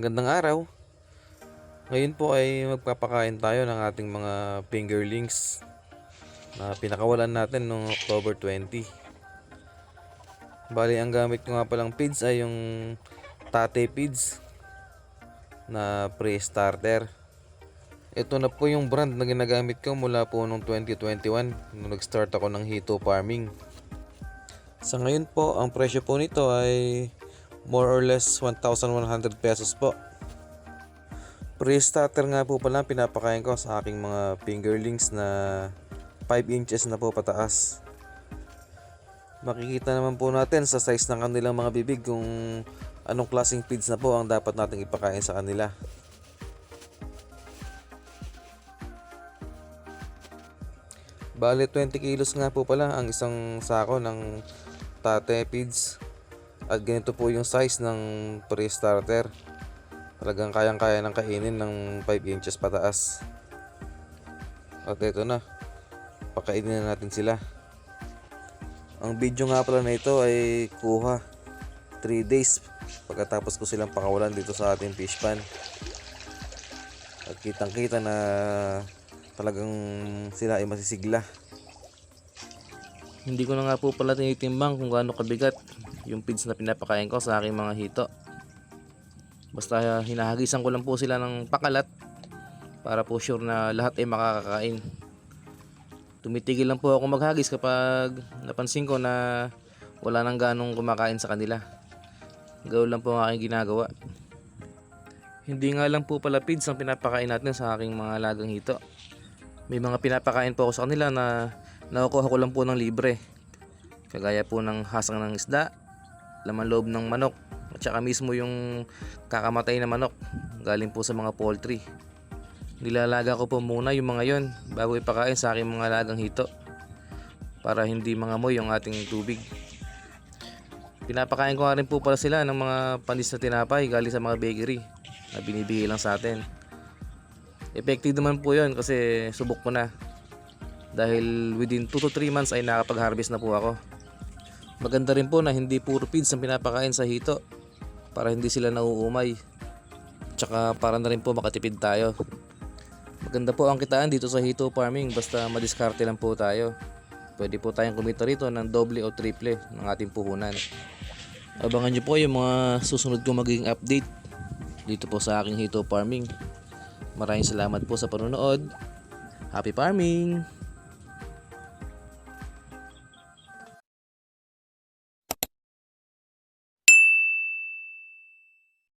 Magandang araw. Ngayon po ay magpapakain tayo ng ating mga fingerlings na pinakawalan natin noong October 20. Bali, ang gamit ko nga palang feeds ay yung Tate Feeds na pre-starter. Ito na po yung brand na ginagamit ko mula po noong 2021 nung nag-start ako ng hito farming. Sa ngayon po, ang presyo po nito ay more or less 1,100 pesos po. Pre-starter nga po pala pinapakain ko sa aking mga fingerlings na 5 inches na po pataas. Makikita naman po natin sa size ng kanilang mga bibig kung anong klaseng feeds na po ang dapat nating ipakain sa kanila. Bale 20 kilos nga po pala ang isang sako ng Tate Feeds. At ganito po yung size ng pre-starter. Talagang kayang-kaya ng kainin ng 5 inches pataas. At ito na, pakainin na natin sila. Ang video nga pala na ito ay kuha 3 days pagkatapos ko silang pakawalan dito sa ating fish pan. At kitang kita na talagang sila ay masisigla. Hindi ko na nga po pala tinitimbang kung gaano kabigat yung feeds na pinapakain ko sa aking mga hito. Basta hinahagisan ko lang po sila ng pakalat para po sure na lahat ay makakakain. Tumitigil lang po ako maghagis kapag napansin ko na wala nang ganong kumakain sa kanila. Gawin lang po ang aking ginagawa. Hindi nga lang po pala feeds ang pinapakain natin sa aking mga alagang hito. May mga pinapakain po ako sa kanila na nakukuha ko lang po ng libre. Kagaya po ng hasang ng isda, laman loob ng manok, at saka mismo yung kakamatay na manok galing po sa mga poultry. Nilalaga ko po muna yung mga yon bago ipakain sa aking mga alagang hito para hindi mangamoy yung ating tubig. Pinapakain ko nga rin po pala sila ng mga panis na tinapay galing sa mga bakery na binibigay lang sa atin. Effective naman po yun kasi subok ko na. Dahil within 2 to 3 months ay nakapag-harvest na po ako. Maganda rin po na hindi puro feeds ang pinapakain sa hito para hindi sila nauumay. Tsaka para na rin po makatipid tayo. Maganda po ang kitaan dito sa hito farming basta madiskarte lang po tayo. Pwede po tayong kumita rito ng doble o triple ng ating puhunan. Abangan nyo po yung mga susunod kong magiging update dito po sa aking hito farming. Maraming salamat po sa panonood. Happy farming!